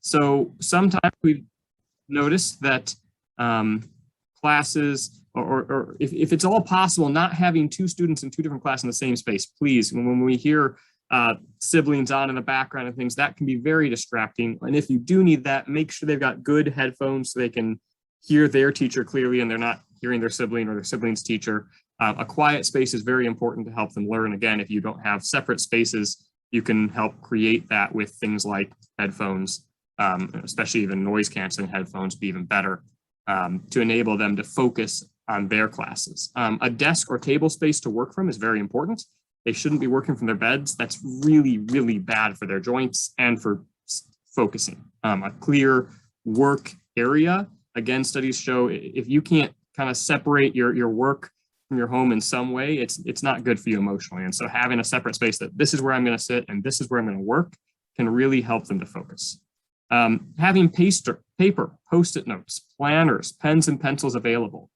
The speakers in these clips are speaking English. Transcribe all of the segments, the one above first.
So sometimes we've noticed that classes, or if it's all possible, not having two students in two different classes in the same space, please. When we hear siblings on in the background and things, that can be very distracting. And if you do need that, make sure they've got good headphones so they can hear their teacher clearly and they're not hearing their sibling or their sibling's teacher. A quiet space is very important to help them learn. Again, if you don't have separate spaces, you can help create that with things like headphones, especially even noise canceling headphones be even better to enable them to focus on their classes. A desk or table space to work from is very important. They shouldn't be working from their beds. That's really, really bad for their joints and for focusing. A clear work area, again, studies show if you can't kind of separate your work from your home in some way, it's not good for you emotionally. And so having a separate space that this is where I'm going to sit and this is where I'm going to work can really help them to focus. Having paper, Post-it notes, planners, pens and pencils available.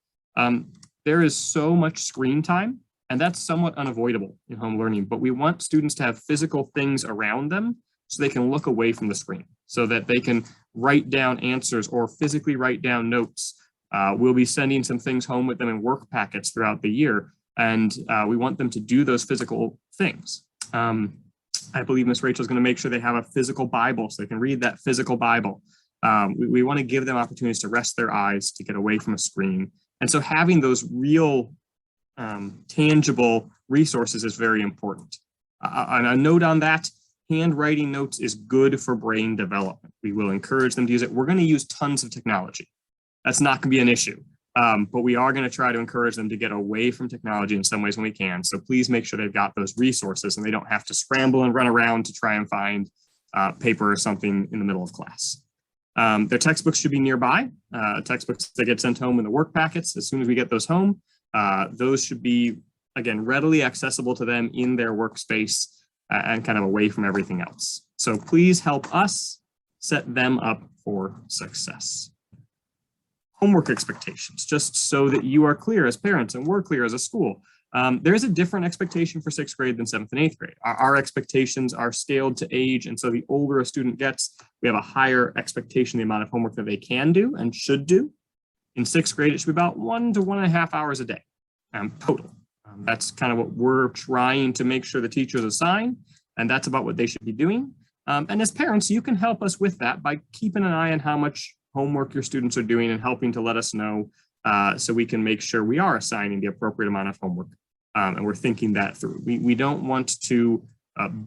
There is so much screen time, and that's somewhat unavoidable in home learning, but we want students to have physical things around them so they can look away from the screen, so that they can write down answers or physically write down notes. We'll be sending some things home with them in work packets throughout the year, and we want them to do those physical things. I believe Miss Rachel is going to make sure they have a physical Bible so they can read that physical Bible. We want to give them opportunities to rest their eyes, to get away from a screen. And so having those real tangible resources is very important. On a note on that, handwriting notes is good for brain development. We will encourage them to use it. We're going to use tons of technology. That's not going to be an issue. But we are going to try to encourage them to get away from technology in some ways when we can. So please make sure they've got those resources and they don't have to scramble and run around to try and find paper or something in the middle of class. Their textbooks should be nearby. Textbooks that get sent home in the work packets, as soon as we get those home, those should be, again, readily accessible to them in their workspace and kind of away from everything else. So please help us set them up for success. Homework expectations, just so that you are clear as parents and we're clear as a school. There is a different expectation for 6th grade than 7th and 8th grade. Our expectations are scaled to age, and so the older a student gets, we have a higher expectation of the amount of homework that they can do and should do. In 6th grade, it should be about 1 to 1.5 hours a day total. That's kind of what we're trying to make sure the teachers assign, and that's about what they should be doing. And as parents, you can help us with that by keeping an eye on how much homework your students are doing and helping to let us know so we can make sure we are assigning the appropriate amount of homework. And we're thinking that through. We don't want to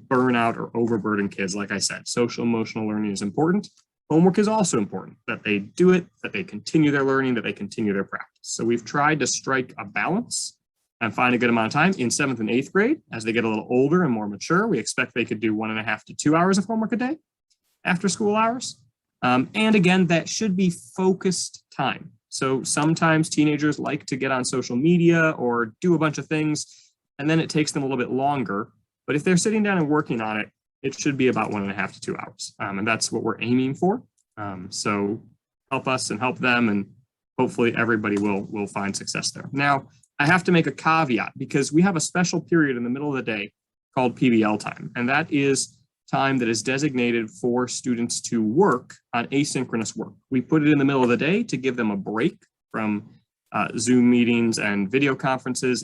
burn out or overburden kids. Like I said, social emotional learning is important. Homework is also important, that they do it, that they continue their learning, that they continue their practice. So we've tried to strike a balance and find a good amount of time. In 7th and 8th grade, as they get a little older and more mature, we expect they could do 1.5 to 2 hours of homework a day after school hours. And again, that should be focused time. So sometimes teenagers like to get on social media or do a bunch of things, and then it takes them a little bit longer. But if they're sitting down and working on it, it should be about 1.5 to 2 hours. And that's what we're aiming for. So help us and help them, and hopefully everybody will find success there. Now, I have to make a caveat because we have a special period in the middle of the day called PBL time, and that is time that is designated for students to work on asynchronous work. We put it in the middle of the day to give them a break from Zoom meetings and video conferences.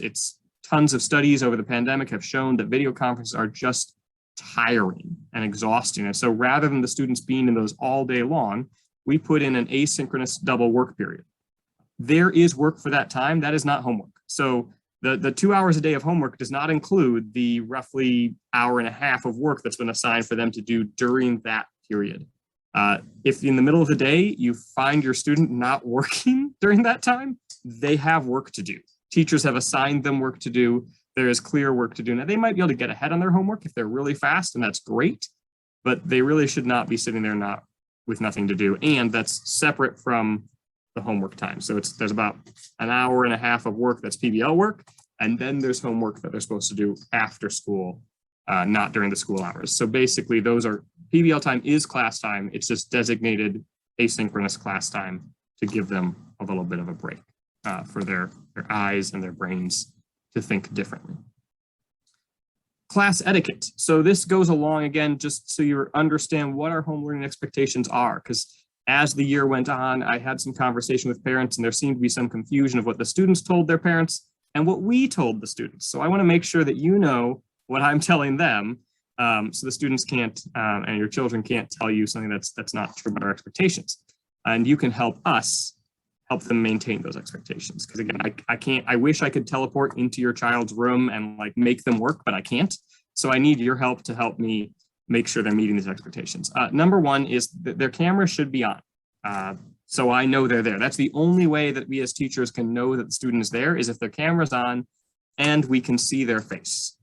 Tons of studies over the pandemic have shown that video conferences are just tiring and exhausting. And so rather than the students being in those all day long, we put in an asynchronous double work period. There is work for that time. That is not homework. So the 2 hours a day of homework does not include the roughly 1.5 hours of work that's been assigned for them to do during that period. If in the middle of the day you find your student not working during that time, they have work to do. Teachers have assigned them work to do. There is clear work to do. Now, they might be able to get ahead on their homework if they're really fast, and that's great, but they really should not be sitting there with nothing to do. And that's separate from the homework time. So there's about 1.5 hours of work that's PBL work, and then there's homework that they're supposed to do after school, not during the school hours. So basically those are, PBL time is class time. It's just designated asynchronous class time to give them a little bit of a break for their eyes and their brains to think differently. Class etiquette. So this goes along again, just so you understand what our home learning expectations are, because as the year went on, I had some conversation with parents and there seemed to be some confusion of what the students told their parents and what we told the students. So I want to make sure that you know what I'm telling them, so the students can't, and your children can't tell you something that's not true about our expectations. And you can help us help them maintain those expectations. Because again, I wish I could teleport into your child's room and like make them work, but I can't. So I need your help to help me make sure they're meeting these expectations. Number one is that their camera should be on. So I know they're there. That's the only way that we as teachers can know that the student is there, is if their camera's on and we can see their face.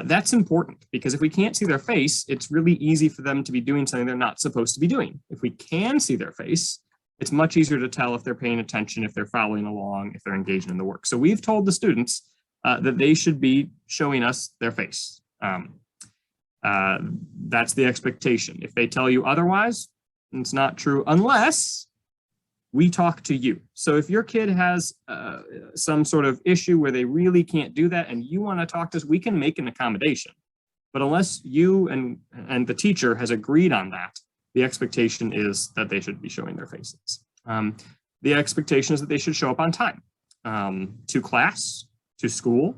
That's important because if we can't see their face, it's really easy for them to be doing something they're not supposed to be doing. If we can see their face, it's much easier to tell if they're paying attention, if they're following along, if they're engaging in the work. So we've told the students that they should be showing us their face. That's the expectation. If they tell you otherwise, it's not true unless we talk to you. So if your kid has some sort of issue where they really can't do that and you want to talk to us, we can make an accommodation. But unless you and the teacher has agreed on that, the expectation is that they should be showing their faces. The expectation is that they should show up on time to class, to school.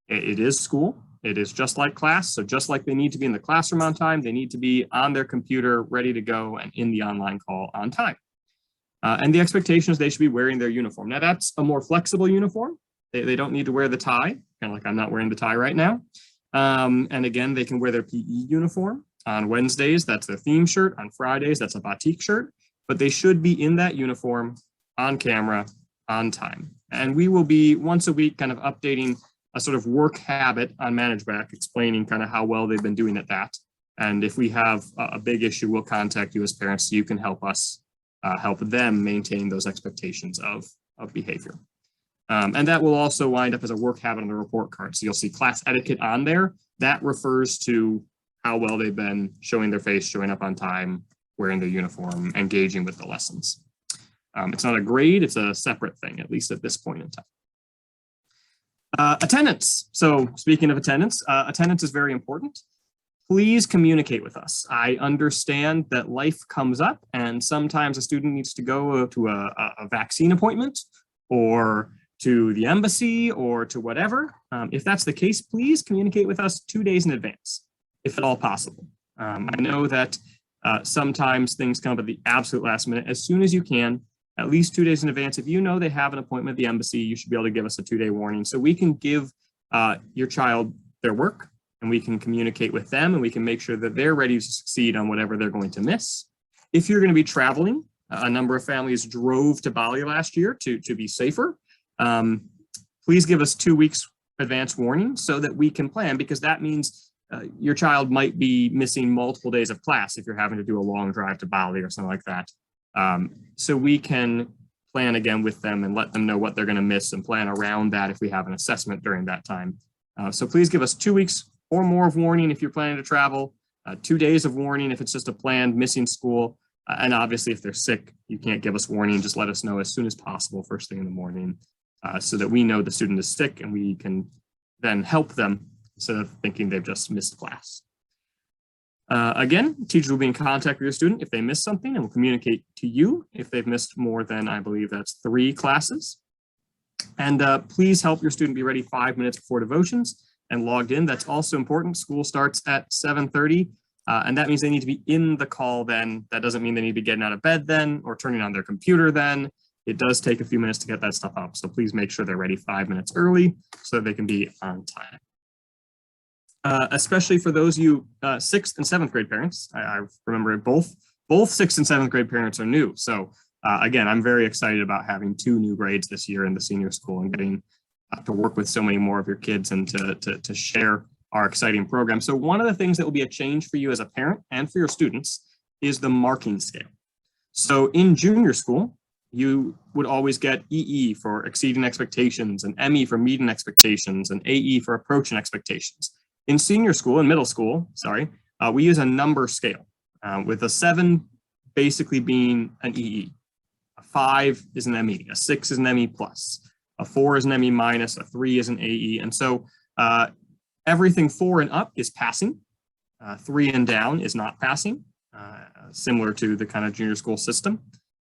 It is school. It is just like class. So just like they need to be in the classroom on time, they need to be on their computer, ready to go and in the online call on time. And the expectation is they should be wearing their uniform. Now that's a more flexible uniform. They don't need to wear the tie, kind of like I'm not wearing the tie right now. And again, they can wear their PE uniform. On Wednesdays, that's their theme shirt. On Fridays, that's a batik shirt. But they should be in that uniform, on camera, on time. And we will be once a week kind of updating a sort of work habit on ManageBack, explaining kind of how well they've been doing at that. And if we have a big issue, we'll contact you as parents so you can help us help them maintain those expectations of behavior. And that will also wind up as a work habit on the report card. So you'll see class etiquette on there. That refers to how well they've been showing their face, showing up on time, wearing their uniform, engaging with the lessons. It's not a grade, it's a separate thing, at least at this point in time. Attendance. So speaking of attendance, attendance is very important. Please communicate with us. I understand that life comes up and sometimes a student needs to go to a vaccine appointment or to the embassy or to whatever. If that's the case, please communicate with us 2 days in advance, if at all possible. I know that sometimes things come up at the absolute last minute. As soon as you can, at least 2 days in advance. If you know they have an appointment at the embassy, you should be able to give us a 2-day warning so we can give your child their work and we can communicate with them and we can make sure that they're ready to succeed on whatever they're going to miss. If you're going to be traveling, a number of families drove to Bali last year to be safer. Please give us 2 weeks advance warning so that we can plan, because that means your child might be missing multiple days of class if you're having to do a long drive to Bali or something like that. So we can plan again with them and let them know what they're going to miss and plan around that if we have an assessment during that time. So please give us 2 weeks or more of warning if you're planning to travel, 2 days of warning if it's just a planned missing school. And obviously, if they're sick, you can't give us warning. Just let us know as soon as possible, first thing in the morning, so that we know the student is sick and we can then help them instead of thinking they've just missed class. Again, teachers will be in contact with your student if they miss something and will communicate to you if they've missed more than, I believe that's 3 classes. And please help your student be ready 5 minutes before devotions and logged in. That's also important. School starts at 7:30. And that means they need to be in the call then. That doesn't mean they need to be getting out of bed then or turning on their computer then. It does take a few minutes to get that stuff up. So please make sure they're ready 5 minutes early so that they can be on time. Especially for those of you 6th and 7th grade parents. I remember both 6th and 7th grade parents are new. So again, I'm very excited about having 2 new grades this year in the senior school and getting to work with so many more of your kids and to share our exciting program. So one of the things that will be a change for you as a parent and for your students is the marking scale. So in junior school, you would always get EE for exceeding expectations and ME for meeting expectations and AE for approaching expectations. In senior school and middle school, we use a number scale with a 7 basically being an EE. A 5 is an ME, a 6 is an ME plus, a 4 is an ME minus, a 3 is an AE. And so Everything 4 and up is passing. 3 and down is not passing, similar to the kind of junior school system.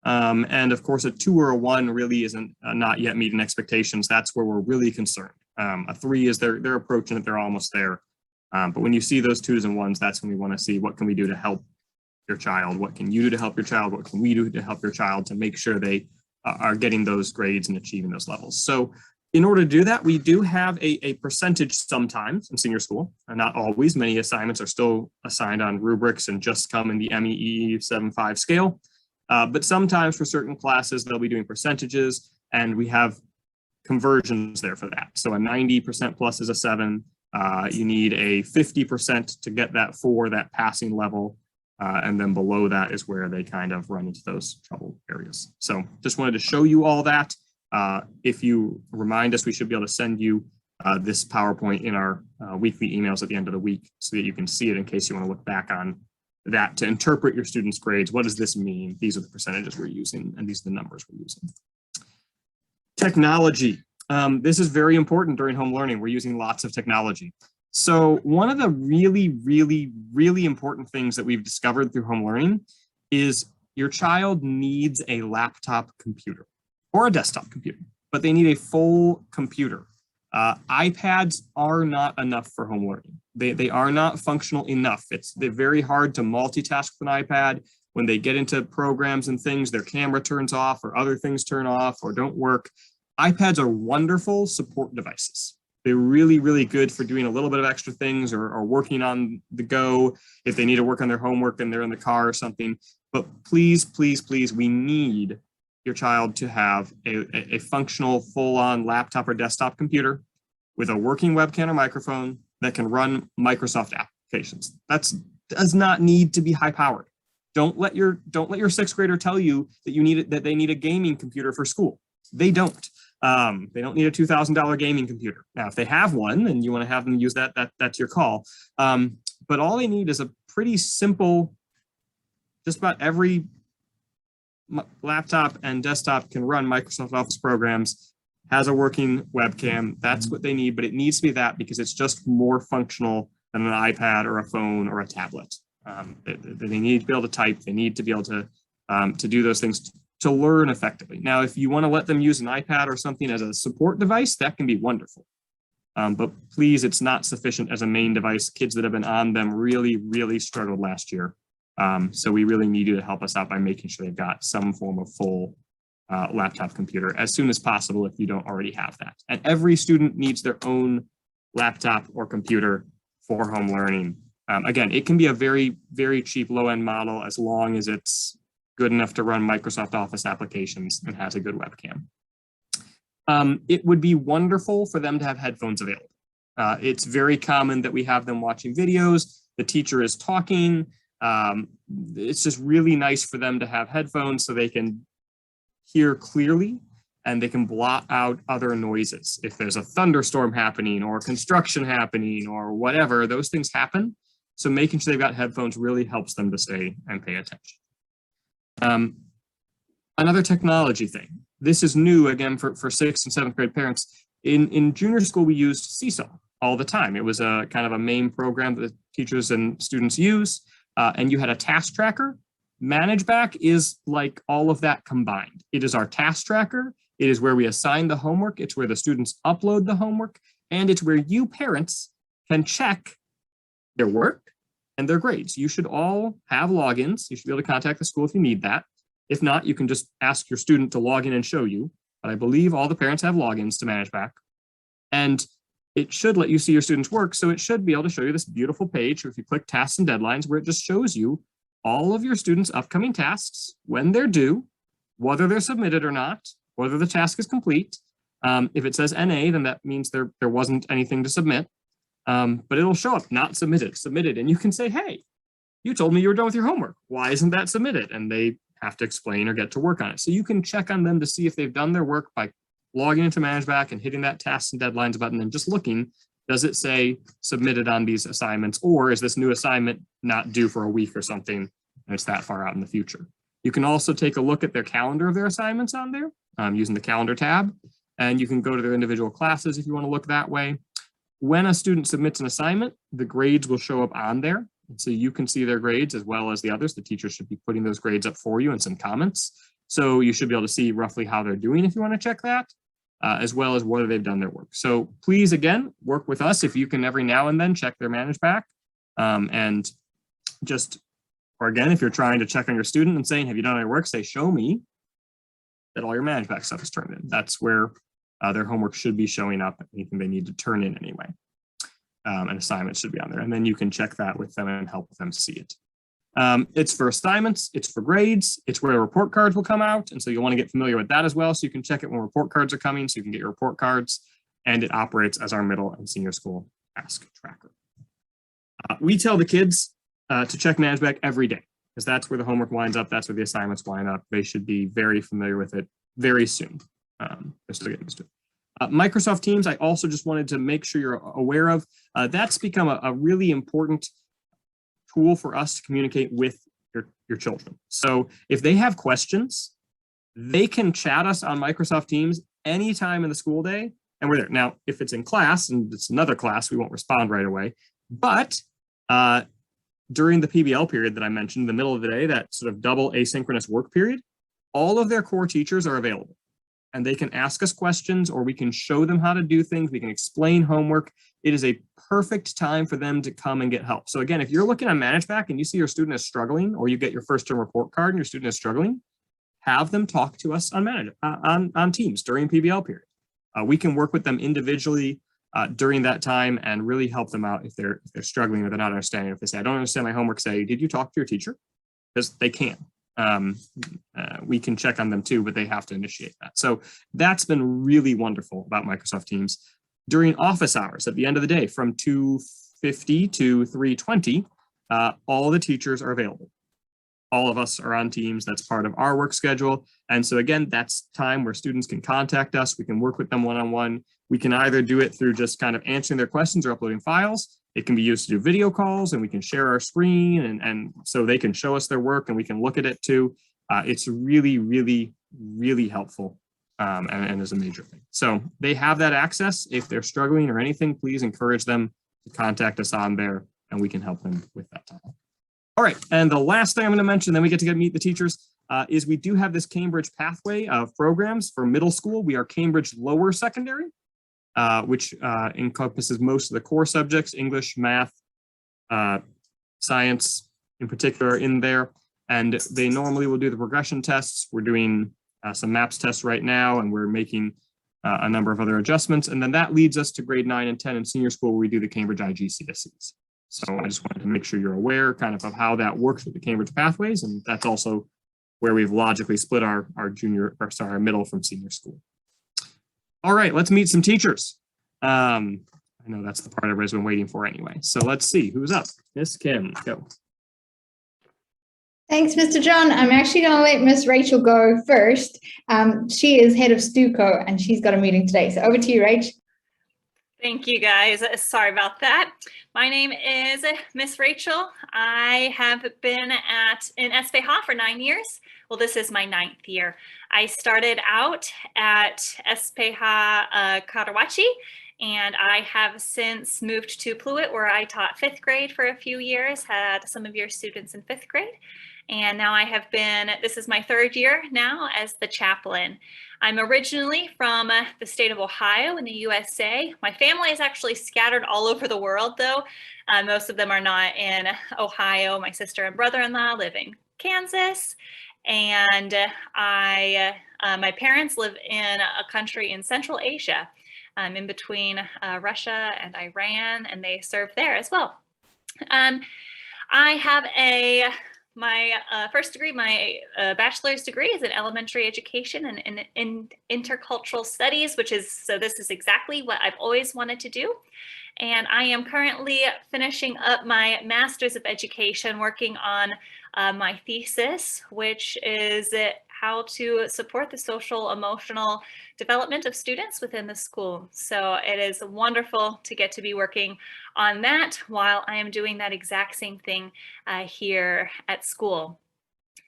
And of course, a 2 or a 1 really isn't not yet meeting expectations. That's where we're really concerned. A 3 is they're approaching it, they're almost there. But when you see those 2s and 1s, that's when we want to see what can we do to help your child? What can you do to help your child? What can we do to help your child to make sure they are getting those grades and achieving those levels? So in order to do that, we do have a percentage sometimes in senior school, and not always. Many assignments are still assigned on rubrics and just come in the MEE 7.5 scale. But sometimes for certain classes, they'll be doing percentages, and we have conversions there for that. So a 90% plus is a 7. You need a 50% to get that 4, that passing level. And then below that is where they kind of run into those trouble areas. So just wanted to show you all that. If you remind us, we should be able to send you this PowerPoint in our weekly emails at the end of the week so that you can see it in case you want to look back on that to interpret your students' grades. What does this mean? These are the percentages we're using, and these are the numbers we're using. Technology. This is very important during home learning. We're using lots of technology. So one of the really, really, really important things that we've discovered through home learning is your child needs a laptop computer or a desktop computer, but they need a full computer. iPads are not enough for home learning. They are not functional enough. They're very hard to multitask with an iPad. When they get into programs and things, their camera turns off or other things turn off or don't work. iPads are wonderful support devices. They're really, really good for doing a little bit of extra things or working on the go if they need to work on their homework and they're in the car or something. But please, please, please, we need your child to have a functional full-on laptop or desktop computer with a working webcam or microphone that can run Microsoft applications. That does not need to be high-powered. Don't let your 6th grader tell you that they need a gaming computer for school. They don't. They don't need a $2,000 gaming computer. Now, if they have one and you want to have them use that, that's your call. But all they need is a pretty simple, just about every laptop and desktop can run Microsoft Office programs, has a working webcam. That's what they need, but it needs to be that because it's just more functional than an iPad or a phone or a tablet. They need to be able to type. They need to be able to do those things to learn effectively. Now, if you want to let them use an iPad or something as a support device, that can be wonderful. But please, it's not sufficient as a main device. Kids that have been on them really, really struggled last year. So we really need you to help us out by making sure they've got some form of full laptop computer as soon as possible if you don't already have that. And every student needs their own laptop or computer for home learning. Again, it can be a very, very cheap low-end model as long as it's good enough to run Microsoft Office applications and has a good webcam. It would be wonderful for them to have headphones available. It's very common that we have them watching videos, the teacher is talking. It's just really nice for them to have headphones so they can hear clearly and they can blot out other noises. If there's a thunderstorm happening or construction happening or whatever, those things happen. So making sure they've got headphones really helps them to stay and pay attention. Another technology thing. This is new again for 6th and 7th grade parents. In junior school, we used Seesaw all the time. It was a kind of a main program that the teachers and students use, and you had a task tracker. ManageBack is like all of that combined. It is our task tracker. It is where we assign the homework. It's where the students upload the homework, and it's where you parents can check their work and their grades. You should all have logins. You should be able to contact the school if you need that. If not, you can just ask your student to log in and show you. But I believe all the parents have logins to ManageBack. And it should let you see your students' work. So it should be able to show you this beautiful page, or if you click tasks and deadlines, where it just shows you all of your students' upcoming tasks, when they're due, whether they're submitted or not, whether the task is complete. If it says NA, then that means there wasn't anything to submit. But it'll show up, not submitted, submitted. And you can say, hey, you told me you were done with your homework. Why isn't that submitted? And they have to explain or get to work on it. So you can check on them to see if they've done their work by logging into ManageBack and hitting that tasks and deadlines button and just looking, does it say submitted on these assignments, or is this new assignment not due for a week or something and it's that far out in the future? You can also take a look at their calendar of their assignments on there using the calendar tab, and you can go to their individual classes if you want to look that way. When a student submits an assignment, the grades will show up on there. And so you can see their grades as well as the others. The teacher should be putting those grades up for you and some comments. So you should be able to see roughly how they're doing if you want to check that, as well as whether they've done their work. So please, again, work with us if you can every now and then check their manage back. And just, or again, if you're trying to check on your student and saying, have you done all your work, say, show me that all your manage back stuff is turned in. That's where their homework should be showing up, anything they need to turn in anyway. An assignment should be on there, and then you can check that with them and help them see it. It's for assignments, it's for grades, it's where report cards will come out, and so you'll want to get familiar with that as well, so you can check it when report cards are coming, so you can get your report cards, and it operates as our middle and senior school task tracker. We tell the kids to check manage back every day, because that's where the homework winds up, that's where the assignments wind up. They should be very familiar with it very soon. They're still getting used to it. Microsoft Teams, I also just wanted to make sure you're aware of. That's become a really important tool for us to communicate with your children. So if they have questions, they can chat us on Microsoft Teams anytime in the school day, and we're there. Now, if it's in class and it's another class, we won't respond right away. But during the PBL period that I mentioned, the middle of the day, that sort of double asynchronous work period, all of their core teachers are available. And they can ask us questions, or we can show them how to do things. We can explain homework. It is a perfect time for them to come and get help. So again, if you're looking on ManageBack and you see your student is struggling, or you get your first term report card and your student is struggling, have them talk to us on Teams during PBL period. We can work with them individually during that time and really help them out if they're struggling or they're not understanding. If they say, I don't understand my homework, say, did you talk to your teacher? Because they can. We can check on them too, but they have to initiate that. So that's been really wonderful about Microsoft Teams. During office hours at the end of the day from 2:50 to 3:20, all the teachers are available. All of us are on Teams. That's part of our work schedule. And so again, that's time where students can contact us. We can work with them one-on-one. We can either do it through just kind of answering their questions or uploading files. It can be used to do video calls, and we can share our screen, and so they can show us their work and we can look at it too. It's really, really, really helpful and is a major thing. So they have that access. If they're struggling or anything, please encourage them to contact us on there, and we can help them with that topic. All right, and the last thing I'm going to mention, then we get to meet the teachers, is we do have this Cambridge pathway of programs for middle school. We are Cambridge Lower Secondary, which encompasses most of the core subjects, English, math, science in particular in there. And they normally will do the progression tests. We're doing some MAPS tests right now, and we're making a number of other adjustments. And then that leads us to grade 9 and 10 in senior school, where we do the Cambridge IGCSEs. So I just wanted to make sure you're aware kind of how that works with the Cambridge pathways. And that's also where we've logically split our middle from senior school. All right, let's meet some teachers. I know that's the part everybody's been waiting for anyway. So let's see who's up. Miss Kim, go. Thanks, Mr. John. I'm actually going to let Miss Rachel go first. She is head of STUCO, and she's got a meeting today. So over to you, Rach. Thank you, guys. Sorry about that. My name is Miss Rachel. I have been in Sphpv for 9 years. Well, this is my 9th year. I started out at Sphpv Karawachi, and I have since moved to Pluitt, where I taught 5th grade for a few years, had some of your students in 5th grade. And now this is my 3rd year now as the chaplain. I'm originally from the state of Ohio in the USA. My family is actually scattered all over the world though. Most of them are not in Ohio. My sister and brother-in-law live in Kansas. And my parents live in a country in Central Asia, in between Russia and Iran, and they serve there as well. I have my first degree, my bachelor's degree is in elementary education and in intercultural studies, this is exactly what I've always wanted to do. And I am currently finishing up my master's of education, working on my thesis, which is how to support the social emotional development of students within the school. So it is wonderful to get to be working on that while I am doing that exact same thing here at school.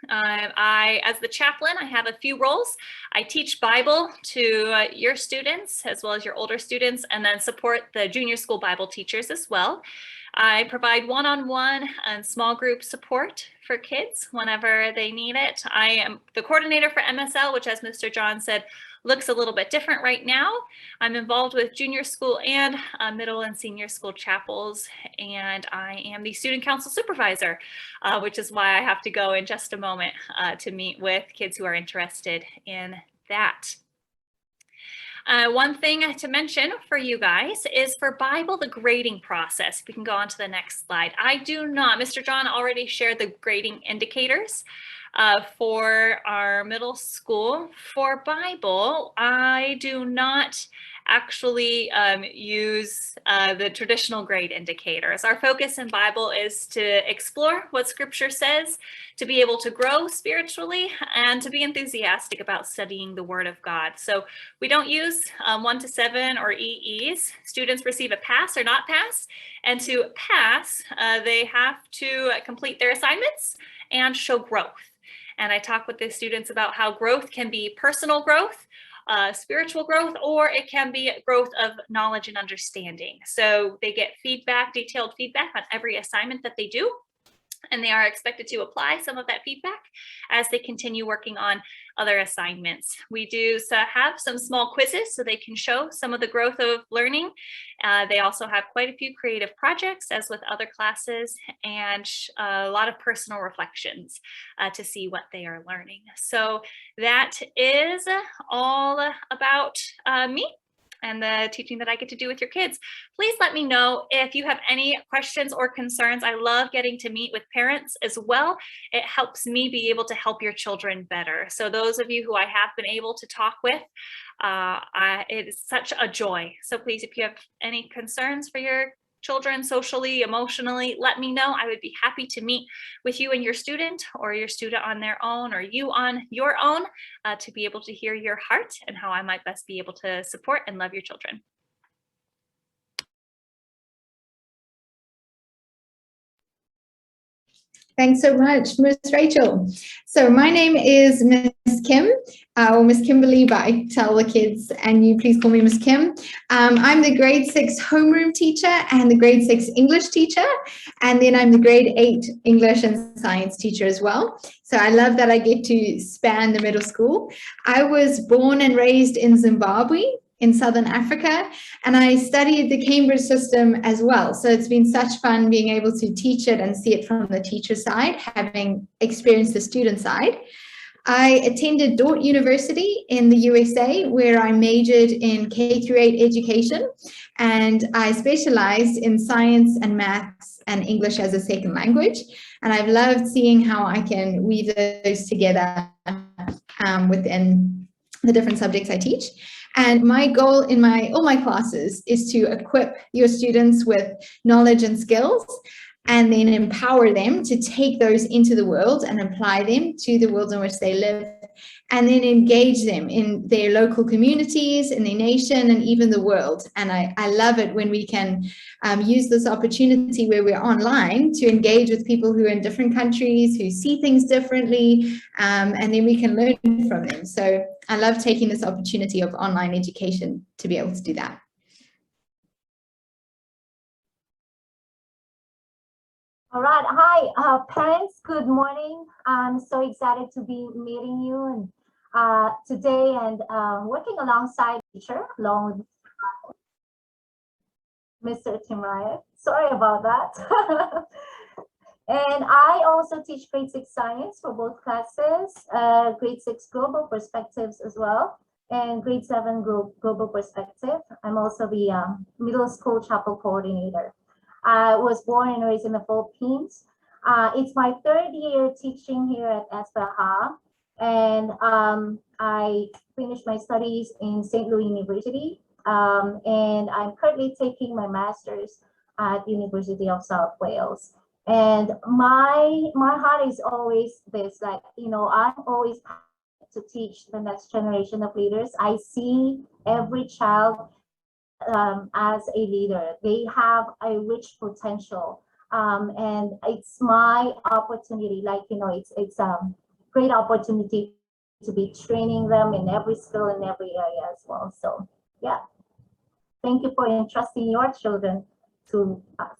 As the chaplain, I have a few roles. I teach Bible to your students as well as your older students, and then support the junior school Bible teachers as well. I provide one-on-one and small group support for kids whenever they need it. I am the coordinator for MSL, which, as Mr. John said, looks a little bit different right now. I'm involved with junior school and middle and senior school chapels, and I am the student council supervisor, which is why I have to go in just a moment to meet with kids who are interested in that. One thing to mention for you guys is for Bible, the grading process. If we can go on to the next slide. I do not, Mr. John already shared the grading indicators for our middle school. For Bible, I do not actually use the traditional grade indicators. Our focus in Bible is to explore what Scripture says, to be able to grow spiritually, and to be enthusiastic about studying the Word of God. So we don't use 1 to 7 or EEs. Students receive a pass or not pass, and to pass, they have to complete their assignments and show growth. And I talk with the students about how growth can be personal growth, spiritual growth, or it can be growth of knowledge and understanding. So they get feedback, detailed feedback on every assignment that they do, and they are expected to apply some of that feedback as they continue working on other assignments. We do have some small quizzes so they can show some of the growth of learning. They also have quite a few creative projects, as with other classes, and a lot of personal reflections to see what they are learning. So that is all about me and the teaching that I get to do with your kids. Please let me know if you have any questions or concerns. I love getting to meet with parents as well. It helps me be able to help your children better. So those of you who I have been able to talk with, it is such a joy. So please, if you have any concerns for your children socially, emotionally, let me know. I would be happy to meet with you and your student, or your student on their own, or you on your own, to be able to hear your heart and how I might best be able to support and love your children. Thanks so much, Ms. Rachel. So my name is Ms. Kim, or Ms. Kimberly, but I tell the kids, and you please call me Ms. Kim. I'm the grade 6 homeroom teacher and the grade 6 English teacher, and then I'm the grade 8 English and science teacher as well. So I love that I get to span the middle school. I was born and raised in Zimbabwe, in Southern Africa, and I studied the Cambridge system as well. So it's been such fun being able to teach it and see it from the teacher side, having experienced the student side. I attended Dordt University in the USA, where I majored in K-8 education, and I specialized in science and maths and English as a second language. And I've loved seeing how I can weave those together within the different subjects I teach. And my goal in all my classes is to equip your students with knowledge and skills, and then empower them to take those into the world and apply them to the world in which they live, and then engage them in their local communities, in their nation, and even the world. And I love it when we can use this opportunity where we're online to engage with people who are in different countries, who see things differently, and then we can learn from them. So I love taking this opportunity of online education to be able to do that. All right. Hi, parents. Good morning. I'm so excited to be meeting you today and working alongside teacher, along with Mr. Tim Riot. Sorry about that. And I also teach grade 6 science for both classes, grade 6 global perspectives as well, and grade 7 global perspective. I'm also the middle school chapel coordinator. I was born and raised in the Philippines. It's my 3rd year teaching here at Sphpv, and I finished my studies in St. Louis University, and I'm currently taking my master's at the University of South Wales. And my heart is always this, like, you know, I'm always to teach the next generation of leaders. I see every child as a leader. They have a rich potential, and it's my opportunity. Like, you know, great opportunity to be training them in every skill in every area as well. So yeah, thank you for entrusting your children to us.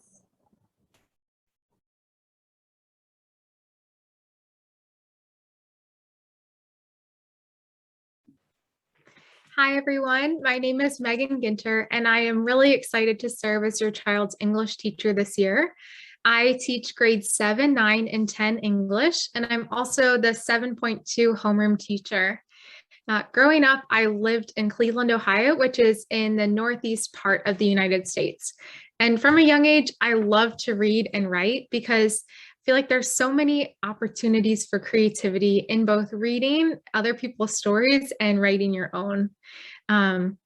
Hi, everyone. My name is Megan Ginter, and I am really excited to serve as your child's English teacher this year. I teach grades 7, 9, and 10 English, and I'm also the 7.2 homeroom teacher. Growing up, I lived in Cleveland, Ohio, which is in the northeast part of the United States. And from a young age, I love to read and write because I feel like there's so many opportunities for creativity in both reading other people's stories and writing your own. And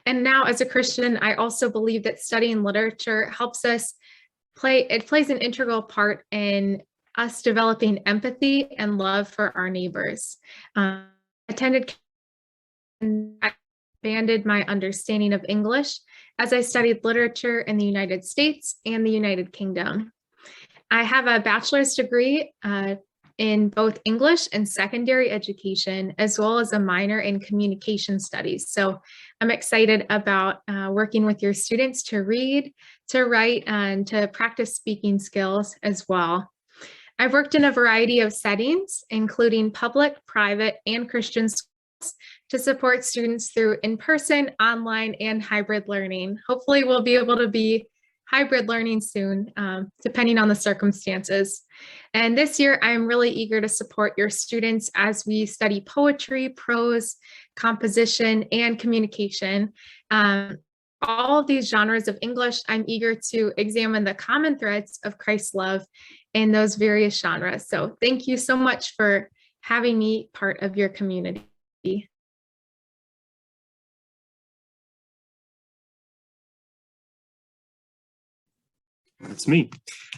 now as a Christian, I also believe that studying literature helps us plays an integral part in us developing empathy and love for our neighbors. Attended and expanded my understanding of English as I studied literature in the United States and the United Kingdom. I have a bachelor's degree in both English and secondary education, as well as a minor in communication studies. So I'm excited about working with your students to read, to write, and to practice speaking skills as well. I've worked in a variety of settings, including public, private, and Christian schools to support students through in-person, online, and hybrid learning. Hopefully we'll be able to be hybrid learning soon, depending on the circumstances. And this year, I'm really eager to support your students as we study poetry, prose, composition, and communication. All of these genres of English, I'm eager to examine the common threads of Christ's love in those various genres. So thank you so much for having me part of your community. That's me.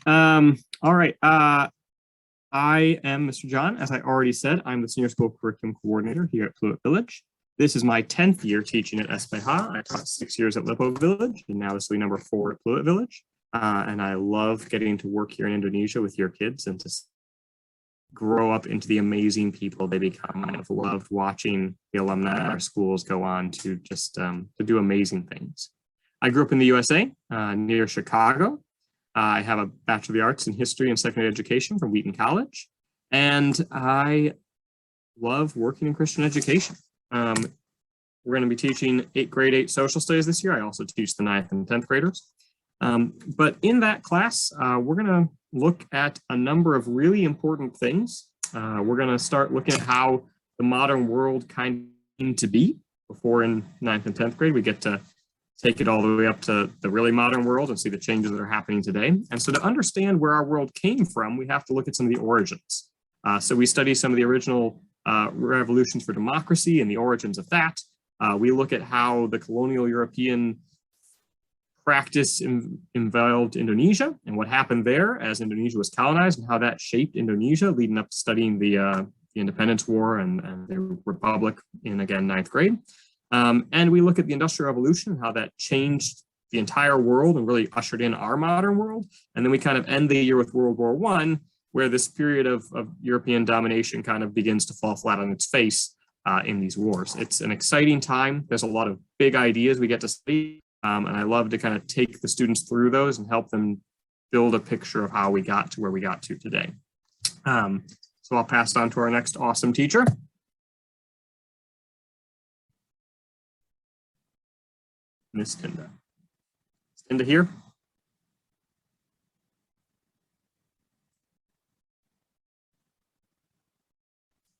All right. I am Mr. John. As I already said, I'm the Senior School Curriculum Coordinator here at Pluitt Village. This is my 10th year teaching at Sphpv. I taught 6 years at Lippo Village, and now this will be number 4 at Pluitt Village. And I love getting to work here in Indonesia with your kids and to grow up into the amazing people they become. I've loved watching the alumni at our schools go on to just to do amazing things. I grew up in the USA, near Chicago. I have a Bachelor of the Arts in History and Secondary Education from Wheaton College, and I love working in Christian education. We're going to be teaching grade 8 social studies this year. I also teach the 9th and 10th graders. But in that class, we're going to look at a number of really important things. We're going to start looking at how the modern world kind of came to be. Before in 9th and 10th grade, we get to take it all the way up to the really modern world and see the changes that are happening today. And so to understand where our world came from, we have to look at some of the origins. So we study some of the original revolutions for democracy and the origins of that. We look at how the colonial European practice involved Indonesia and what happened there as Indonesia was colonized and how that shaped Indonesia, leading up to studying the Independence War and the Republic in, again, 9th grade. And we look at the Industrial Revolution, how that changed the entire world and really ushered in our modern world. And then we kind of end the year with World War I, where this period of European domination kind of begins to fall flat on its face in these wars. It's an exciting time. There's a lot of big ideas we get to study. And I love to kind of take the students through those and help them build a picture of how we got to where we got to today. So I'll pass it on to our next awesome teacher. Miss Dinda. Is Dinda here?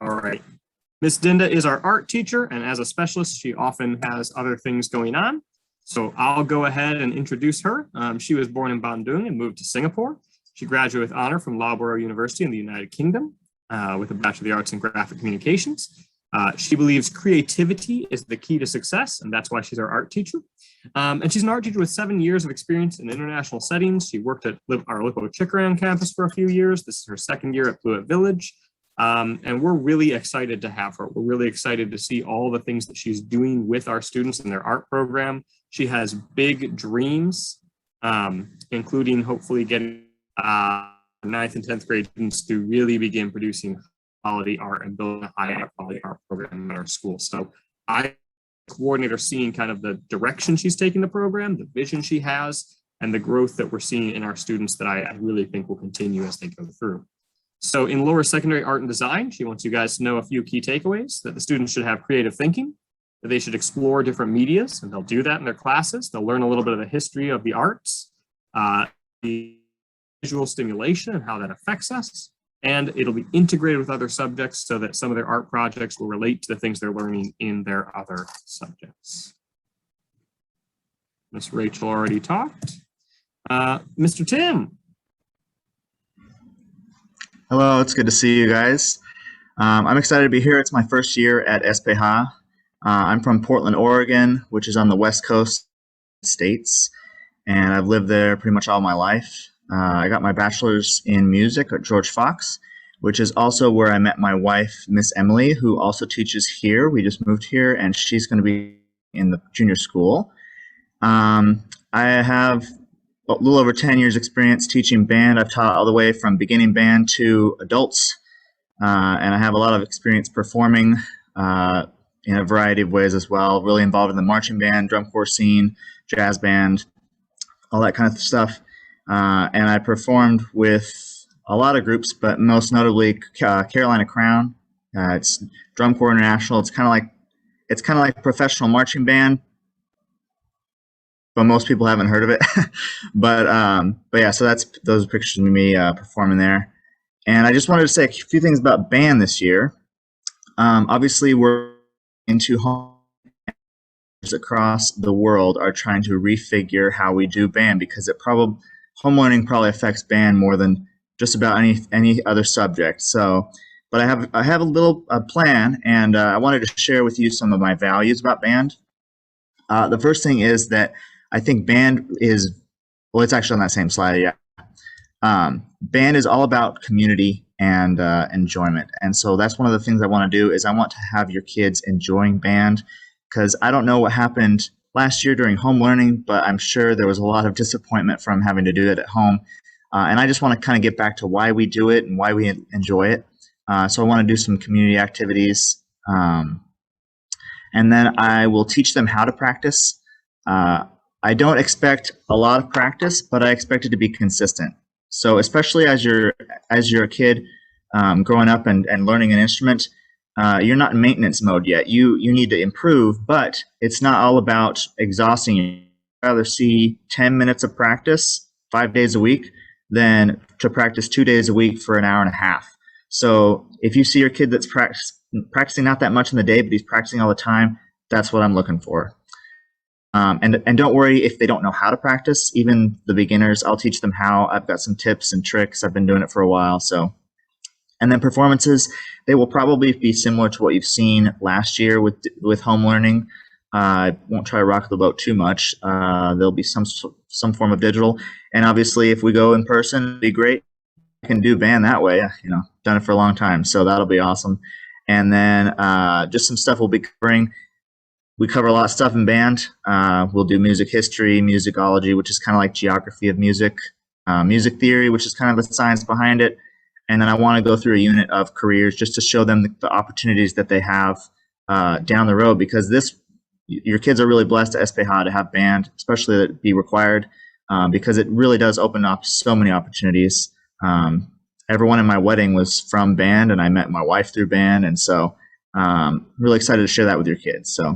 All right. Miss Dinda is our art teacher, and as a specialist, she often has other things going on. So I'll go ahead and introduce her. She was born in Bandung and moved to Singapore. She graduated with honor from Loughborough University in the United Kingdom with a Bachelor of the Arts in Graphic Communications. She believes creativity is the key to success, and that's why she's our art teacher. And she's an art teacher with 7 years of experience in international settings. She worked at our Lippo Chickaran campus for a few years. This is her 2nd year at Pluitt Village. And we're really excited to have her. We're really excited to see all the things that she's doing with our students in their art program. She has big dreams, including hopefully getting 9th and 10th grade students to really begin producing quality art and building a high quality art program at our school. So I coordinator seeing kind of the direction she's taking the program, the vision she has, and the growth that we're seeing in our students that I really think will continue as they go through. So in lower secondary art and design, she wants you guys to know a few key takeaways: that the students should have creative thinking, that they should explore different medias, and they'll do that in their classes. They'll learn a little bit of the history of the arts, the visual stimulation and how that affects us. And it'll be integrated with other subjects so that some of their art projects will relate to the things they're learning in their other subjects. Miss Rachel already talked. Mr. Tim. Hello, it's good to see you guys. I'm excited to be here. It's my first year at Sphpv. I'm from Portland, Oregon, which is on the west coast of the States, and I've lived there pretty much all my life. I got my bachelor's in music at George Fox, which is also where I met my wife, Miss Emily, who also teaches here. We just moved here, and she's going to be in the junior school. I have a little over 10 years experience teaching band. I've taught all the way from beginning band to adults, and I have a lot of experience performing in a variety of ways as well. Really involved in the marching band, drum corps scene, jazz band, all that kind of stuff. And I performed with a lot of groups, but most notably Carolina Crown. It's Drum Corps International. It's kind of like professional marching band, but most people haven't heard of it. but yeah, so those are pictures of me performing there. And I just wanted to say a few things about band this year. Obviously, we're into home across the world are trying to refigure how we do band, because home learning probably affects band more than just about any other subject. So, but I have a little plan, and I wanted to share with you some of my values about band. The first thing is that I think band is, well, it's actually on that same slide, yeah. Band is all about community and enjoyment, and so that's one of the things I want to do is I want to have your kids enjoying band, because I don't know what happened last year during home learning, but I'm sure there was a lot of disappointment from having to do it at home. And I just want to kind of get back to why we do it and why we enjoy it. So I want to do some community activities. And then I will teach them how to practice. I don't expect a lot of practice, but I expect it to be consistent. So especially as you're a kid growing up and learning an instrument, you're not in maintenance mode yet. You need to improve, but it's not all about exhausting you. I'd rather see 10 minutes of practice 5 days a week than to practice 2 days a week for an hour and a half. So if you see your kid that's practicing not that much in the day, but he's practicing all the time, that's what I'm looking for. And don't worry if they don't know how to practice. Even the beginners, I'll teach them how. I've got some tips and tricks. I've been doing it for a while. So. And then performances, they will probably be similar to what you've seen last year with home learning. I won't try to rock the boat too much. There'll be some form of digital. And obviously, if we go in person, it'd be great. I can do band that way. Done it for a long time, so that'll be awesome. And then just some stuff we'll be covering. We cover a lot of stuff in band. We'll do music history, musicology, which is kind of like geography of music, music theory, which is kind of the science behind it. And then I want to go through a unit of careers just to show them the opportunities that they have down the road, because your kids are really blessed at Sphpv to have band, especially that it be required, because it really does open up so many opportunities. Everyone in my wedding was from band, and I met my wife through band, and so really excited to share that with your kids. So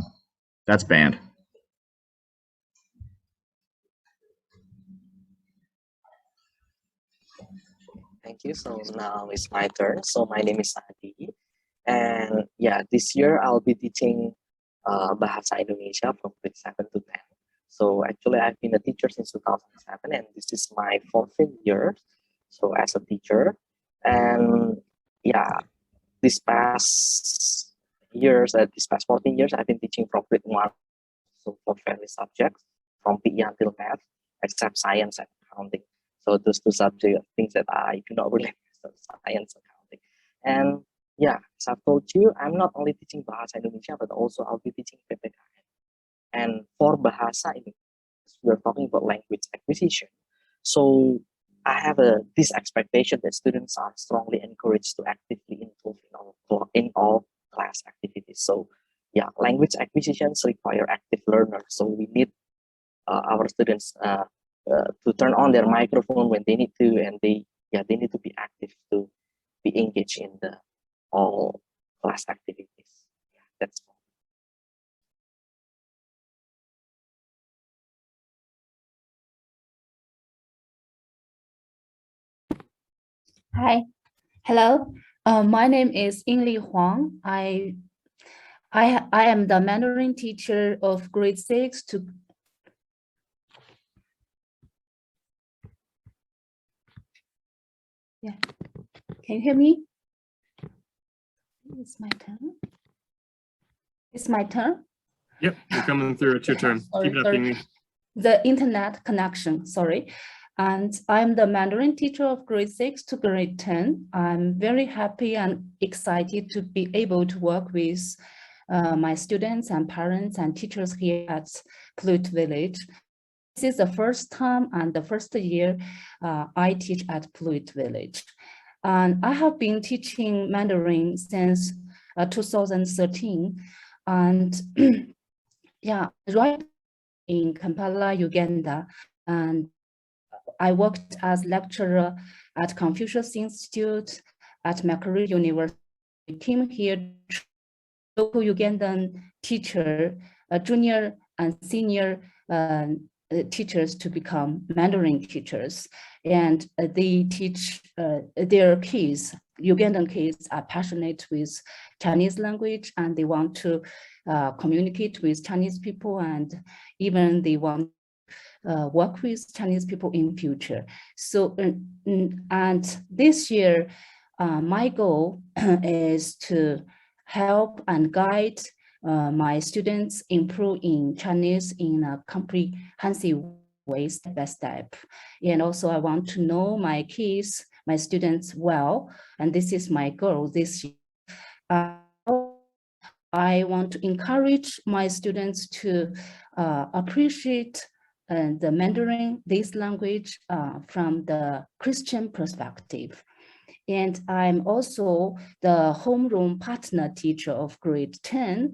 that's band. Thank you. So now it's my turn. So my name is Adi, and yeah, this year I'll be teaching Bahasa Indonesia from grade 7 to 10. So actually, I've been a teacher since 2007, and this is my 14th year. So as a teacher, and yeah, these past 14 years, I've been teaching from grade 1, so for various subjects, from PE until math, except science and accounting. So those two subjects, things that I do not really master, science and accounting. And yeah, as I've told you, I'm not only teaching Bahasa Indonesia, but also I'll be teaching PPKN. And for Bahasa Indonesia, we're talking about language acquisition. So I have this expectation that students are strongly encouraged to actively involve in our in all class activities. So yeah, language acquisitions require active learners. So we need our students to turn on their microphone when they need to, and they need to be active to be engaged in the all class activities. Yeah, that's all. Hi, hello. My name is Yingli Huang. I am the Mandarin teacher of grade 6 to yeah. Can you hear me? It's my turn. It's my turn. Yep, you're coming through. It's your turn. Sorry, Keep it up, sorry. Yingli. The internet connection, sorry. And I'm the Mandarin teacher of grade 6 to grade 10. I'm very happy and excited to be able to work with my students and parents and teachers here at Pluit Village. This is the first time and the first year I teach at Pluit Village. And I have been teaching Mandarin since 2013. And yeah, right in Kampala, Uganda. And I worked as lecturer at Confucius Institute at Makerere University. I came here, local Ugandan teacher, junior and senior teachers to become Mandarin teachers. And they teach their kids, Ugandan kids are passionate with Chinese language and they want to communicate with Chinese people, and even they want work with Chinese people in future. So, and this year, my goal is to help and guide my students improve in Chinese in a comprehensive way, step by step. And also I want to know my kids, my students well, and this is my goal this year. I want to encourage my students to appreciate the Mandarin, this language from the Christian perspective. And I'm also the homeroom partner teacher of grade 10.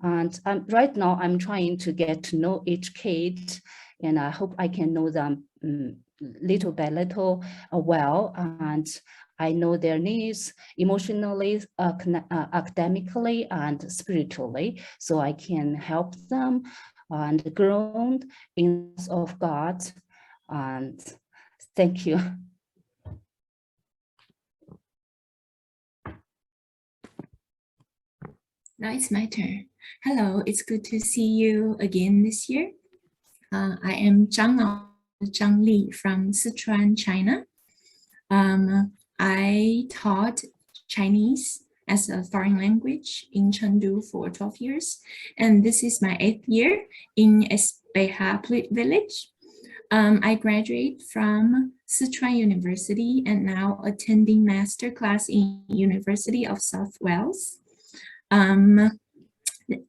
And right now I'm trying to get to know each kid, and I hope I can know them little by little well. And I know their needs emotionally, academically, and spiritually, so I can help them and grow in the of God. And thank you. Now it's my turn. Hello, it's good to see you again this year. I am Zhang Li from Sichuan, China. I taught Chinese as a foreign language in Chengdu for 12 years, and this is my 8th year in Sphpv village. I graduated from Sichuan University and now attending master class in University of South Wales. I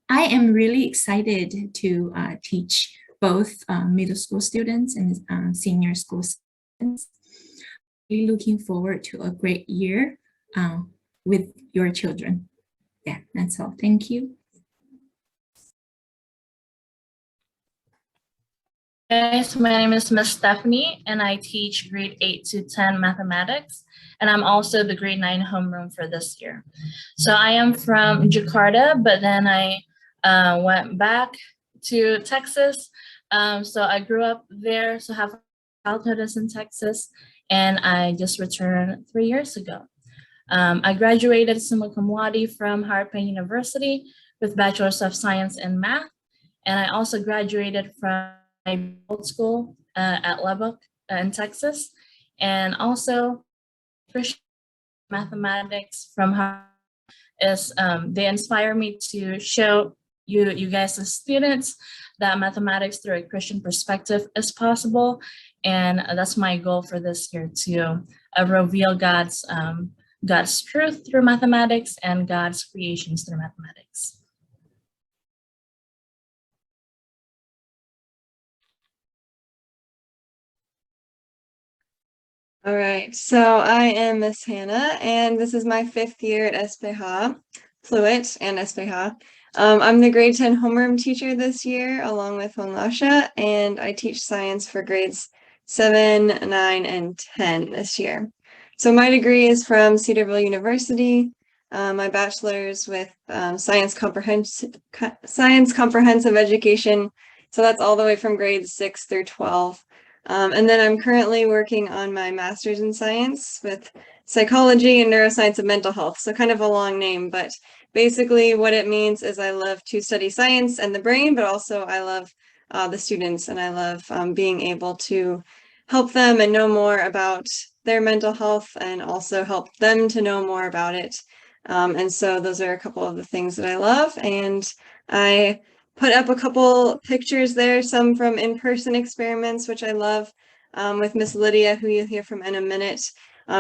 am really excited to teach both middle school students and senior school students. Really looking forward to a great year with your children. Yeah, that's all. Thank you. Guys, my name is Miss Stephanie, and I teach grade 8 to 10 mathematics, and I'm also the grade 9 homeroom for this year. So I am from Jakarta, but then I went back to Texas. So I grew up there, so have childhood is in Texas, and I just returned 3 years ago. I graduated summa cum laude from Howard Payne University with Bachelor's of Science in Math, and I also graduated from old school at Lubbock in Texas, and also Christian mathematics from Harvard is they inspire me to show you guys as students that mathematics through a Christian perspective is possible, and that's my goal for this year, to reveal God's truth through mathematics and God's creations through mathematics. All right, so I am Miss Hannah, and this is my 5th year at Sphpv, Fluent and Sphpv. I'm the grade 10 homeroom teacher this year, along with Lasha, and I teach science for grades 7, 9, and 10 this year. So my degree is from Cedarville University. My bachelor's with science comprehensive education. So that's all the way from grades 6 through 12. And then I'm currently working on my master's in science with psychology and neuroscience of mental health. So kind of a long name, but basically what it means is I love to study science and the brain, but also I love the students, and I love being able to help them and know more about their mental health and also help them to know more about it. And so those are a couple of the things that I love. And I put up a couple pictures there, some from in-person experiments, which I love, with Miss Lydia, who you'll hear from in a minute.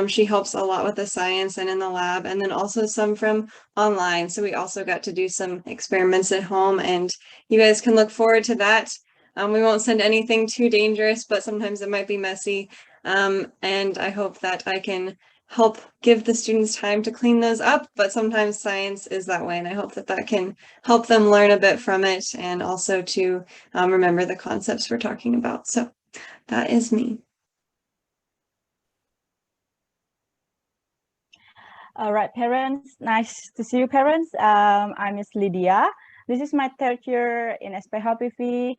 She helps a lot with the science and in the lab, and then also some from online. So we also got to do some experiments at home, and you guys can look forward to that. We won't send anything too dangerous, but sometimes it might be messy. And I hope that I can help give the students time to clean those up, but sometimes science is that way, and I hope that that can help them learn a bit from it and also to remember the concepts we're talking about. So that is me. All right, parents, nice to see you, parents. I'm Miss Lydia. This is my 3rd year in Sphpv,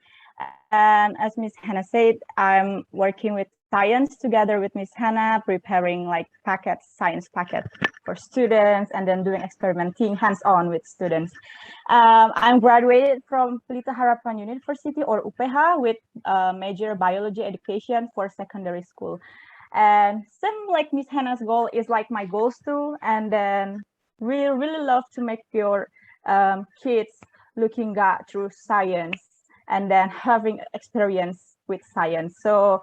and as Miss Hannah said, I'm working with science together with Miss Hannah, preparing like science packet for students, and then doing experimenting hands-on with students. I'm graduated from Pelita Harapan University, or UPH, with major biology education for secondary school. And same like Miss Hannah's goal is like my goals too. And then we really love to make your kids looking at through science and then having experience with science. So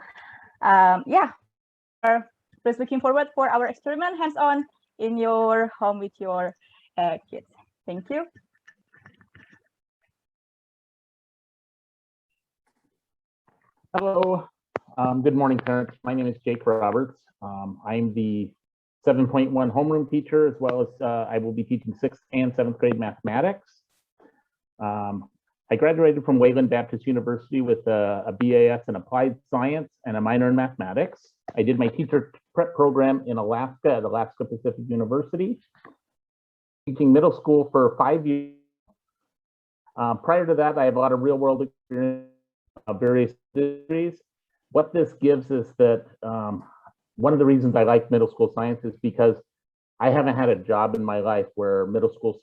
yeah, just looking forward for our experiment hands-on in your home with your kids. Thank you. Hello. Good morning, parents. My name is Jake Roberts. I'm the 7.1 homeroom teacher, as well as I will be teaching 6th and 7th grade mathematics. I graduated from Wayland Baptist University with a BAS in applied science and a minor in mathematics. I did my teacher prep program in Alaska at Alaska Pacific University, teaching middle school for 5 years. Prior to that, I have a lot of real world experience of various industries. What this gives is that one of the reasons I like middle school science is because I haven't had a job in my life where middle school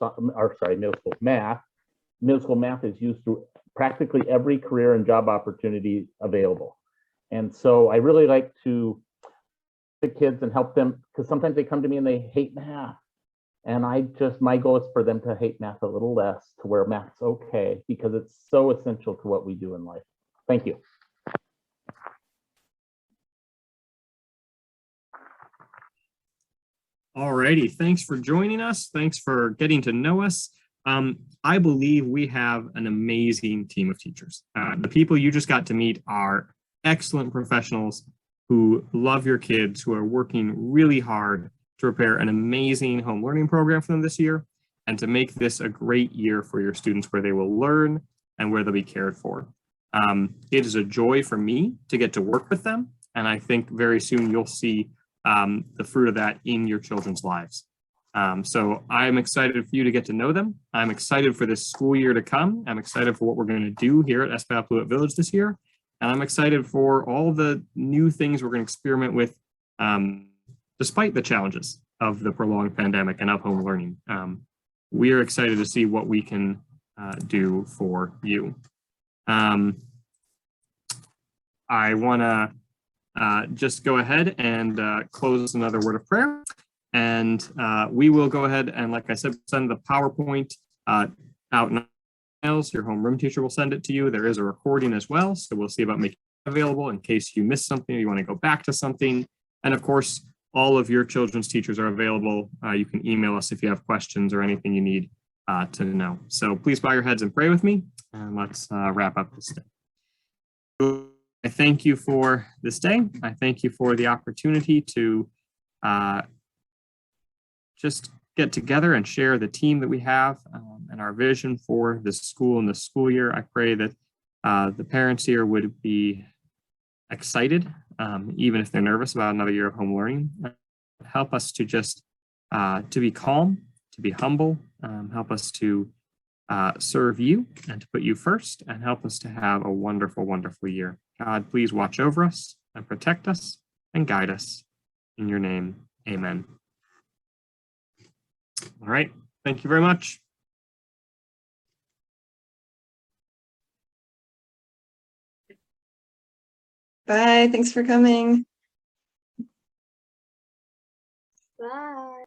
math is used through practically every career and job opportunity available. And so I really like to the kids and help them, because sometimes they come to me and they hate math. And my goal is for them to hate math a little less, to where math's okay, because it's so essential to what we do in life. Thank you. All righty, thanks for joining us. Thanks for getting to know us. I believe we have an amazing team of teachers. The people you just got to meet are excellent professionals who love your kids, who are working really hard to prepare an amazing home learning program for them this year, and to make this a great year for your students where they will learn and where they'll be cared for. It is a joy for me to get to work with them, and I think very soon you'll see the fruit of that in your children's lives. So I'm excited for you to get to know them. I'm excited for this school year to come. I'm excited for what we're going to do here at Sphpv Fluent Village this year. And I'm excited for all the new things we're going to experiment with, despite the challenges of the prolonged pandemic and of home learning. We are excited to see what we can do for you. I want to just go ahead and close another word of prayer. And we will go ahead and, like I said, send the PowerPoint out in emails. Your homeroom teacher will send it to you. There is a recording as well, so we'll see about making it available in case you missed something or you want to go back to something. And of course, all of your children's teachers are available. You can email us if you have questions or anything you need to know. So please bow your heads and pray with me, and let's wrap up this day. I thank you for this day. I thank you for the opportunity to just get together and share the team that we have and our vision for the school and the school year. I pray that the parents here would be excited, even if they're nervous about another year of home learning. Help us to just to be calm, to be humble, help us to serve you and to put you first, and help us to have a wonderful, wonderful year. God, please watch over us and protect us and guide us. In your name, amen. All right, thank you very much. Bye, thanks for coming. Bye.